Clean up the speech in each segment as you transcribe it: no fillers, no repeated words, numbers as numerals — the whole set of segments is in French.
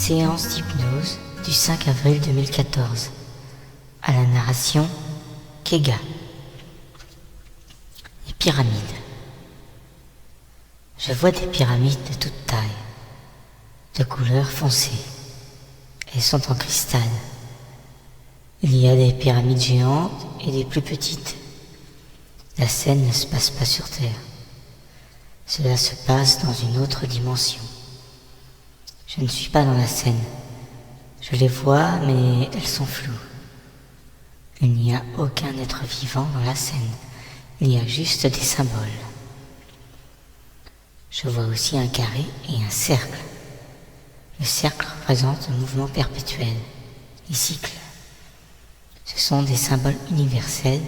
Séance d'hypnose du 5 avril 2014. À la narration, Kega. Les pyramides. Je vois des pyramides de toute taille, de couleur foncée. Elles sont en cristal. Il y a des pyramides géantes et des plus petites. La scène ne se passe pas sur Terre. Cela se passe dans une autre dimension. Je ne suis pas dans la scène. Je les vois, mais elles sont floues. Il n'y a aucun être vivant dans la scène. Il y a juste des symboles. Je vois aussi un carré et un cercle. Le cercle représente le mouvement perpétuel, les cycles. Ce sont des symboles universels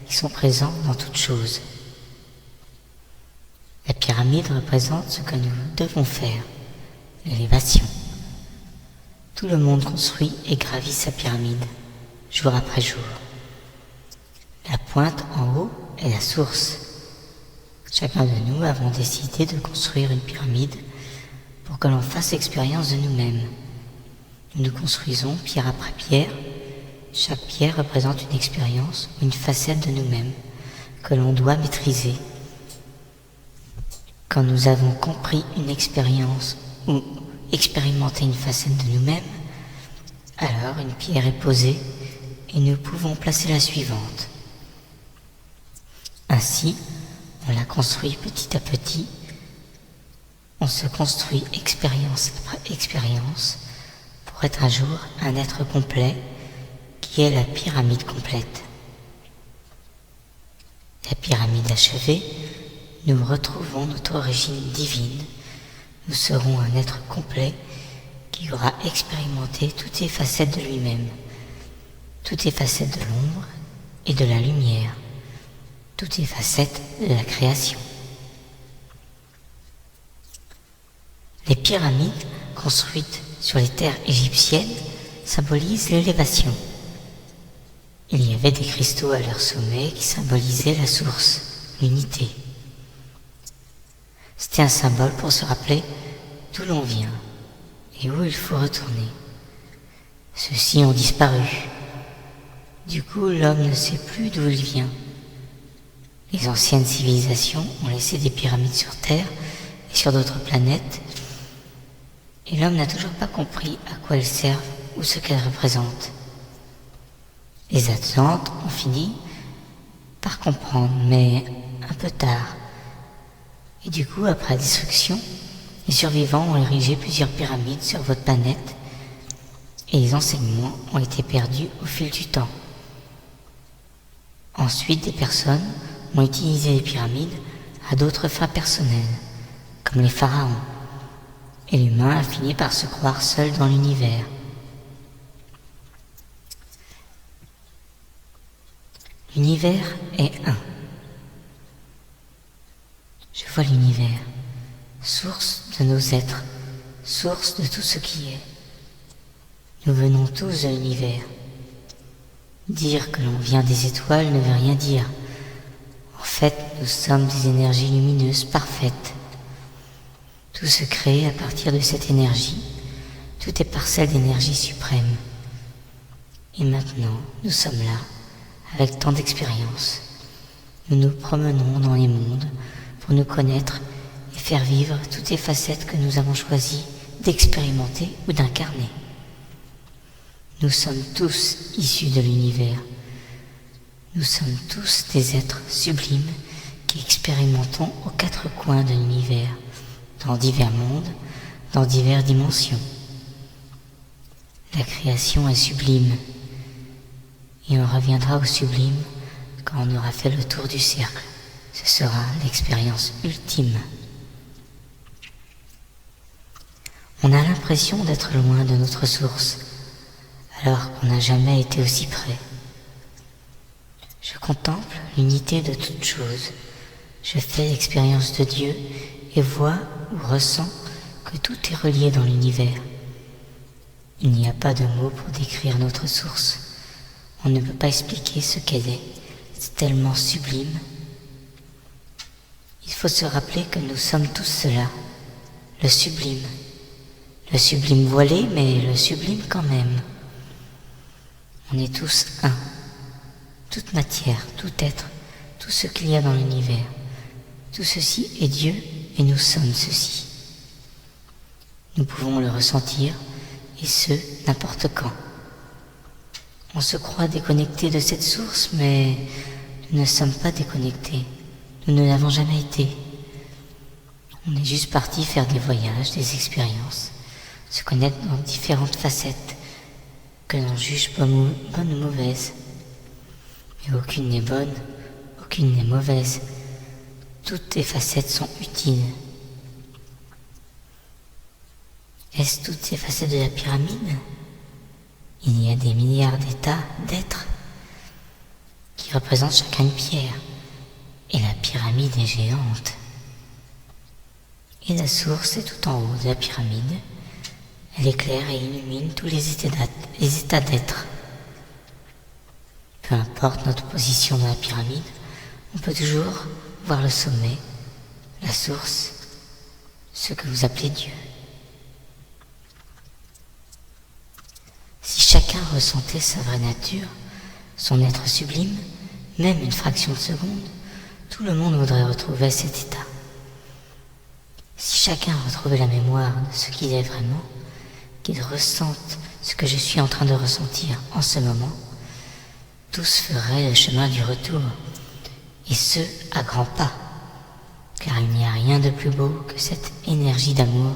qui sont présents dans toute chose. La pyramide représente ce que nous devons faire, l'élévation. Tout le monde construit et gravit sa pyramide, jour après jour. La pointe en haut est la source. Chacun de nous avons décidé de construire une pyramide pour que l'on fasse expérience de nous-mêmes. Nous construisons pierre après pierre. Chaque pierre représente une expérience ou une facette de nous-mêmes que l'on doit maîtriser. Quand nous avons compris une expérience ou expérimenté une facette de nous-mêmes, alors une pierre est posée et nous pouvons placer la suivante. Ainsi, on la construit petit à petit. On se construit expérience après expérience pour être un jour un être complet qui est la pyramide complète. La pyramide achevée, nous retrouvons notre origine divine. Nous serons un être complet qui aura expérimenté toutes les facettes de lui-même, toutes les facettes de l'ombre et de la lumière, toutes les facettes de la création. Les pyramides construites sur les terres égyptiennes symbolisent l'élévation. Il y avait des cristaux à leur sommet qui symbolisaient la source, l'unité. C'était un symbole pour se rappeler d'où l'on vient et où il faut retourner. Ceux-ci ont disparu. Du coup, l'homme ne sait plus d'où il vient. Les anciennes civilisations ont laissé des pyramides sur Terre et sur d'autres planètes, et l'homme n'a toujours pas compris à quoi elles servent ou ce qu'elles représentent. Les Atlantes ont fini par comprendre, mais un peu tard. Et du coup, après la destruction, les survivants ont érigé plusieurs pyramides sur votre planète et les enseignements ont été perdus au fil du temps. Ensuite, des personnes ont utilisé les pyramides à d'autres fins personnelles, comme les pharaons, et l'humain a fini par se croire seul dans l'univers. L'univers est un. Je vois l'univers, source de nos êtres, source de tout ce qui est. Nous venons tous de l'univers. Dire que l'on vient des étoiles ne veut rien dire. En fait, nous sommes des énergies lumineuses parfaites. Tout se crée à partir de cette énergie. Tout est parcelle d'énergie suprême. Et maintenant, nous sommes là, avec tant d'expérience. Nous nous promenons dans les mondes pour nous connaître et faire vivre toutes les facettes que nous avons choisi d'expérimenter ou d'incarner. Nous sommes tous issus de l'univers. Nous sommes tous des êtres sublimes qui expérimentons aux quatre coins de l'univers, dans divers mondes, dans diverses dimensions. La création est sublime, et on reviendra au sublime quand on aura fait le tour du cercle. Ce sera l'expérience ultime. On a l'impression d'être loin de notre source, alors qu'on n'a jamais été aussi près. Je contemple l'unité de toutes choses. Je fais l'expérience de Dieu et vois ou ressens que tout est relié dans l'univers. Il n'y a pas de mots pour décrire notre source. On ne peut pas expliquer ce qu'elle est. C'est tellement sublime. Il faut se rappeler que nous sommes tous cela, le sublime. Le sublime voilé, mais le sublime quand même. On est tous un. Toute matière, tout être, tout ce qu'il y a dans l'univers. Tout ceci est Dieu et nous sommes ceci. Nous pouvons le ressentir, et ce, n'importe quand. On se croit déconnecté de cette source, mais nous ne sommes pas déconnectés. Nous ne l'avons jamais été. On est juste parti faire des voyages, des expériences, se connaître dans différentes facettes, que l'on juge bonnes ou mauvaises. Mais aucune n'est bonne, aucune n'est mauvaise. Toutes les facettes sont utiles. Est-ce toutes ces facettes de la pyramide? Il y a des milliards d'états d'êtres qui représentent chacun une pierre, et la pyramide est géante. Et la source est tout en haut de la pyramide. Elle éclaire et illumine tous les états d'être. Peu importe notre position dans la pyramide, on peut toujours voir le sommet, la source, ce que vous appelez Dieu. Si chacun ressentait sa vraie nature, son être sublime, même une fraction de seconde, tout le monde voudrait retrouver cet état. Si chacun retrouvait la mémoire de ce qu'il est vraiment, qu'il ressente ce que je suis en train de ressentir en ce moment, tous feraient le chemin du retour, et ce, à grands pas, car il n'y a rien de plus beau que cette énergie d'amour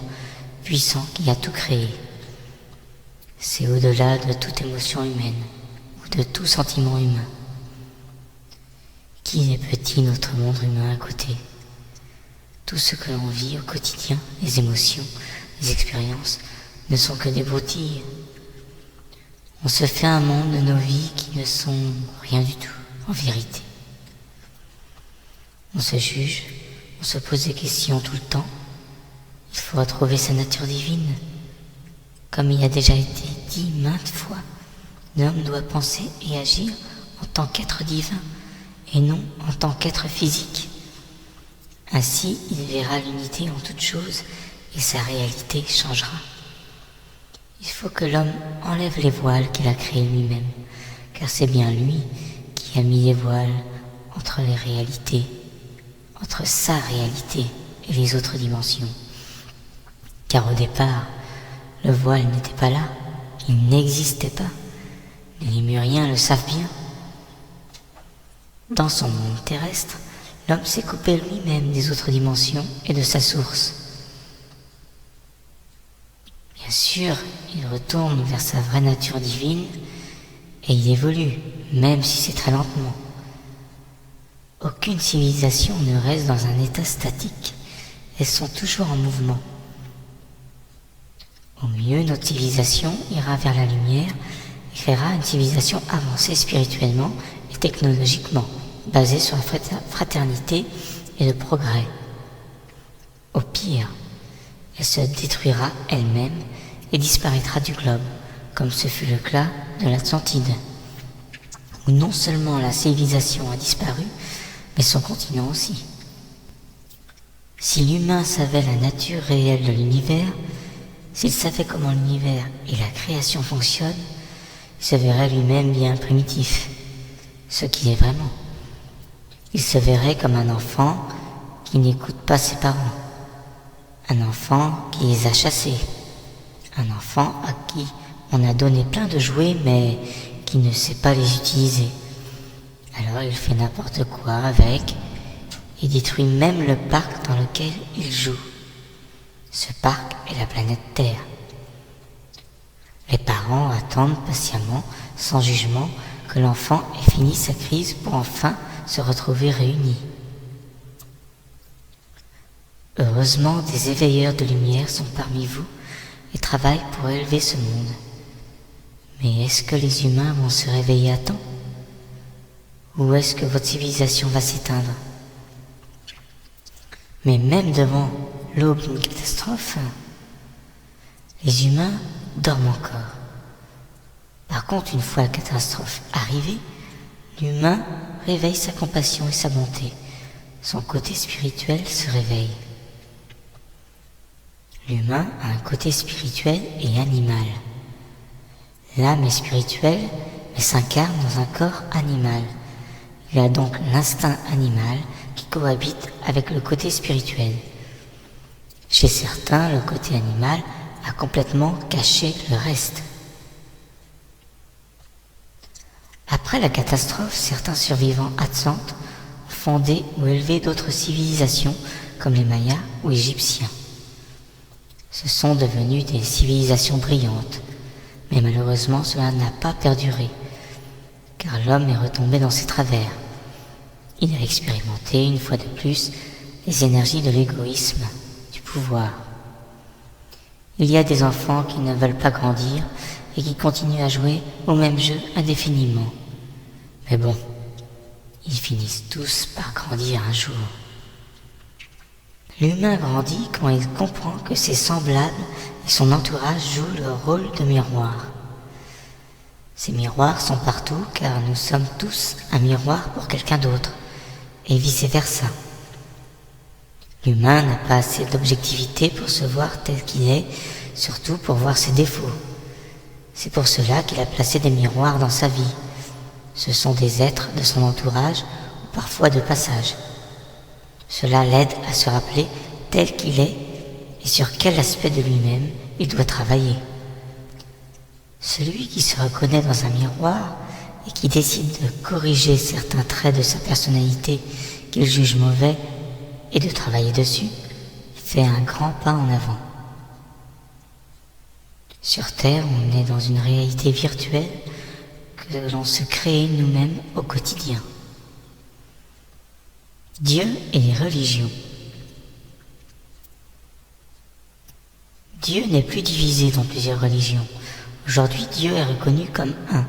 puissant qui a tout créé. C'est au-delà de toute émotion humaine, ou de tout sentiment humain. Qu'il est petit notre monde humain à côté. Tout ce que l'on vit au quotidien, les émotions, les expériences, ne sont que des broutilles. On se fait un monde de nos vies qui ne sont rien du tout, en vérité. On se juge, on se pose des questions tout le temps. Il faut retrouver sa nature divine. Comme il a déjà été dit maintes fois, l'homme doit penser et agir en tant qu'être divin et non en tant qu'être physique. Ainsi, il verra l'unité en toutes choses et sa réalité changera. Il faut que l'homme enlève les voiles qu'il a créés lui-même, car c'est bien lui qui a mis les voiles entre les réalités, entre sa réalité et les autres dimensions. Car au départ, le voile n'était pas là, il n'existait pas. Les Lémuriens le savent bien. Dans son monde terrestre, l'homme s'est coupé lui-même des autres dimensions et de sa source. Bien sûr, il retourne vers sa vraie nature divine et il évolue, même si c'est très lentement. Aucune civilisation ne reste dans un état statique, elles sont toujours en mouvement. Au mieux, notre civilisation ira vers la lumière et créera une civilisation avancée spirituellement et technologiquement, basée sur la fraternité et le progrès. Au pire, elle se détruira elle-même et disparaîtra du globe, comme ce fut le cas de l'Atlantide, où non seulement la civilisation a disparu, mais son continent aussi. Si l'humain savait la nature réelle de l'univers, s'il savait comment l'univers et la création fonctionnent, il se verrait lui-même bien primitif, ce qu'il est vraiment. Il se verrait comme un enfant qui n'écoute pas ses parents, un enfant qui les a chassés, un enfant à qui on a donné plein de jouets mais qui ne sait pas les utiliser. Alors il fait n'importe quoi avec et détruit même le parc dans lequel il joue. Ce parc est la planète Terre. Les parents attendent patiemment, sans jugement, que l'enfant ait fini sa crise pour enfin se retrouver réunis. Heureusement, des éveilleurs de lumière sont parmi vous et travaillent pour élever ce monde. Mais est-ce que les humains vont se réveiller à temps? Ou est-ce que votre civilisation va s'éteindre? Mais même devant l'aube d'une catastrophe, les humains dorment encore. Par contre, une fois la catastrophe arrivée, l'humain réveille sa compassion et sa bonté. Son côté spirituel se réveille. L'humain a un côté spirituel et animal. L'âme est spirituelle, mais s'incarne dans un corps animal. Il a donc l'instinct animal qui cohabite avec le côté spirituel. Chez certains, le côté animal a complètement caché le reste. Après la catastrophe, certains survivants Atlantes ont fondé ou élevé d'autres civilisations comme les Mayas ou Égyptiens. Ce sont devenus des civilisations brillantes, mais malheureusement cela n'a pas perduré, car l'homme est retombé dans ses travers. Il a expérimenté une fois de plus les énergies de l'égoïsme, du pouvoir. Il y a des enfants qui ne veulent pas grandir et qui continuent à jouer au même jeu indéfiniment. Mais bon, ils finissent tous par grandir un jour. L'humain grandit quand il comprend que ses semblables et son entourage jouent le rôle de miroir. Ces miroirs sont partout car nous sommes tous un miroir pour quelqu'un d'autre, et vice-versa. L'humain n'a pas assez d'objectivité pour se voir tel qu'il est, surtout pour voir ses défauts. C'est pour cela qu'il a placé des miroirs dans sa vie. Ce sont des êtres de son entourage, ou parfois de passage. Cela l'aide à se rappeler tel qu'il est et sur quel aspect de lui-même il doit travailler. Celui qui se reconnaît dans un miroir et qui décide de corriger certains traits de sa personnalité qu'il juge mauvais et de travailler dessus, fait un grand pas en avant. Sur Terre, on est dans une réalité virtuelle que l'on se crée nous-mêmes au quotidien. Dieu et les religions. Dieu n'est plus divisé dans plusieurs religions. Aujourd'hui, Dieu est reconnu comme un,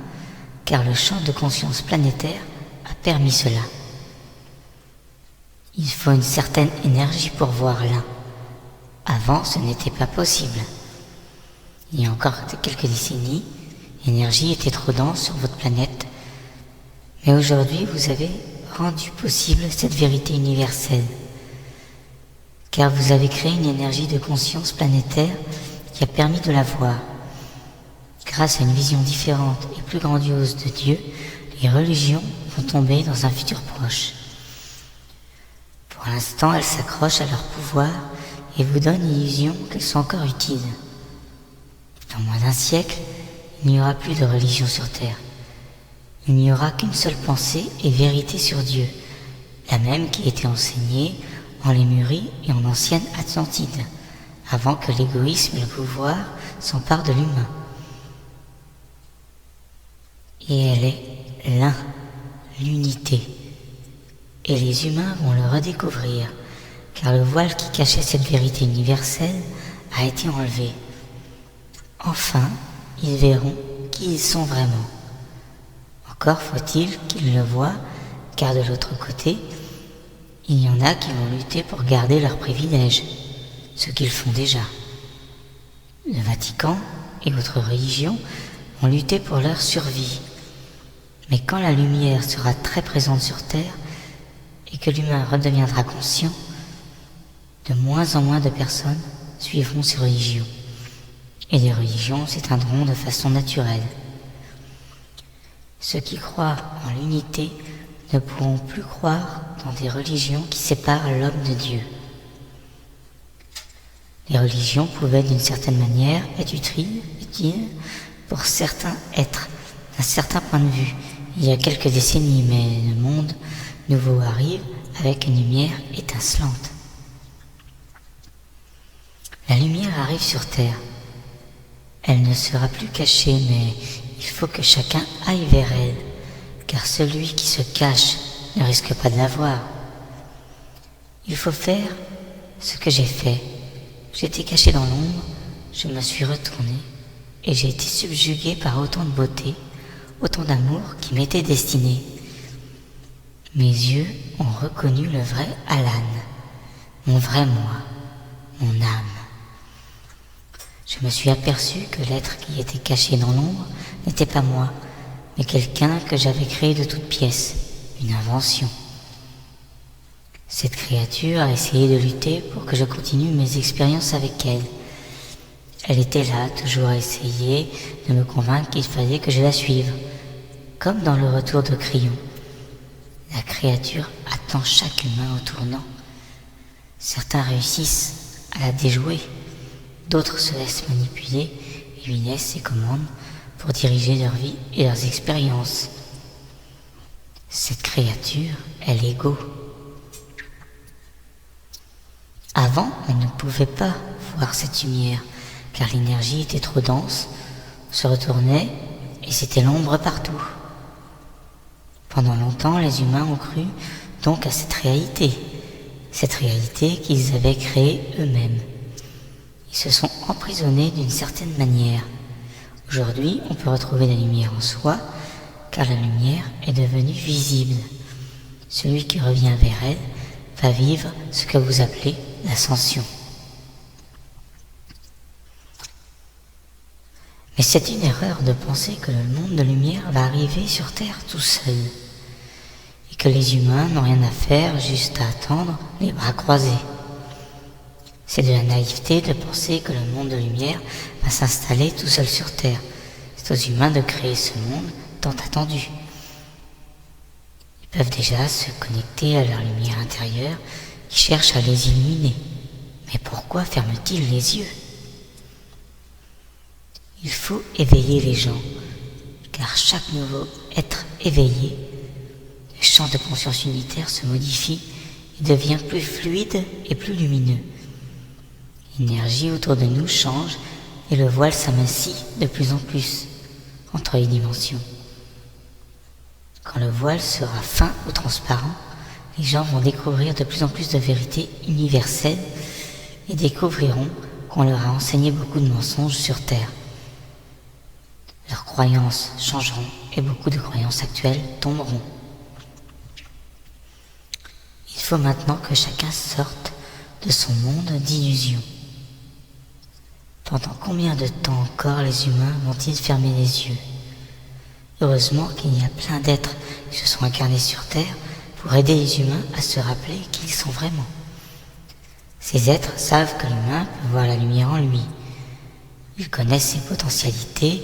car le champ de conscience planétaire a permis cela. Il faut une certaine énergie pour voir l'un. Avant, ce n'était pas possible. Il y a encore quelques décennies, l'énergie était trop dense sur votre planète. Mais aujourd'hui, vous avez rendu possible cette vérité universelle. Car vous avez créé une énergie de conscience planétaire qui a permis de la voir. Grâce à une vision différente et plus grandiose de Dieu, les religions vont tomber dans un futur proche. Pour l'instant, elles s'accrochent à leur pouvoir et vous donnent l'illusion qu'elles sont encore utiles. Dans moins d'un siècle, il n'y aura plus de religion sur Terre. Il n'y aura qu'une seule pensée et vérité sur Dieu, la même qui était enseignée en Lémurie et en ancienne Atlantide, avant que l'égoïsme et le pouvoir s'emparent de l'humain. Et elle est l'un, l'unité. Et les humains vont le redécouvrir, car le voile qui cachait cette vérité universelle a été enlevé. Enfin, ils verront qui ils sont vraiment. Encore faut-il qu'ils le voient, car de l'autre côté, il y en a qui vont lutter pour garder leurs privilèges, ce qu'ils font déjà. Le Vatican et autres religions vont lutter pour leur survie. Mais quand la lumière sera très présente sur Terre et que l'humain redeviendra conscient, de moins en moins de personnes suivront ces religions. Et les religions s'éteindront de façon naturelle. Ceux qui croient en l'unité ne pourront plus croire dans des religions qui séparent l'homme de Dieu. Les religions pouvaient d'une certaine manière être utiles pour certains êtres, d'un certain point de vue, il y a quelques décennies, mais le monde nouveau arrive avec une lumière étincelante. La lumière arrive sur Terre. Elle ne sera plus cachée, mais il faut que chacun aille vers elle, car celui qui se cache ne risque pas de la voir. Il faut faire ce que j'ai fait. J'étais caché dans l'ombre, je me suis retourné, et j'ai été subjugué par autant de beauté, autant d'amour qui m'était destiné. Mes yeux ont reconnu le vrai Alan, mon vrai moi, mon âme. Je me suis aperçu que l'être qui était caché dans l'ombre n'était pas moi, mais quelqu'un que j'avais créé de toutes pièces, une invention. Cette créature a essayé de lutter pour que je continue mes expériences avec elle, Elle était là, toujours à essayer de me convaincre qu'il fallait que je la suive. Comme dans le retour de Crayon. La créature attend chaque humain au tournant. Certains réussissent à la déjouer, d'autres se laissent manipuler et lui laissent ses commandes pour diriger leur vie et leurs expériences. Cette créature est l'ego. Avant, on ne pouvait pas voir cette lumière, car l'énergie était trop dense, on se retournait et c'était l'ombre partout. Pendant longtemps, les humains ont cru donc à cette réalité qu'ils avaient créée eux-mêmes. Ils se sont emprisonnés d'une certaine manière. Aujourd'hui, on peut retrouver la lumière en soi, car la lumière est devenue visible. Celui qui revient vers elle va vivre ce que vous appelez l'ascension. Mais c'est une erreur de penser que le monde de lumière va arriver sur Terre tout seul, et que les humains n'ont rien à faire, juste à attendre les bras croisés. C'est de la naïveté de penser que le monde de lumière va s'installer tout seul sur Terre. C'est aux humains de créer ce monde tant attendu. Ils peuvent déjà se connecter à leur lumière intérieure qui cherche à les illuminer. Mais pourquoi ferment-ils les yeux ? Il faut éveiller les gens, car chaque nouveau être éveillé, le champ de conscience unitaire se modifie et devient plus fluide et plus lumineux. L'énergie autour de nous change et le voile s'amincit de plus en plus entre les dimensions. Quand le voile sera fin ou transparent, les gens vont découvrir de plus en plus de vérités universelles et découvriront qu'on leur a enseigné beaucoup de mensonges sur Terre. Leurs croyances changeront et beaucoup de croyances actuelles tomberont. Il faut maintenant que chacun sorte de son monde d'illusions. Pendant combien de temps encore les humains vont-ils fermer les yeux ? Heureusement qu'il y a plein d'êtres qui se sont incarnés sur Terre pour aider les humains à se rappeler qui ils sont vraiment. Ces êtres savent que l'humain peut voir la lumière en lui. Ils connaissent ses potentialités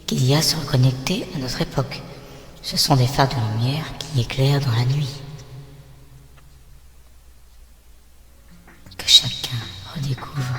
qu'il y a à se reconnecter à notre époque. Ce sont des phares de lumière qui éclairent dans la nuit. Que chacun redécouvre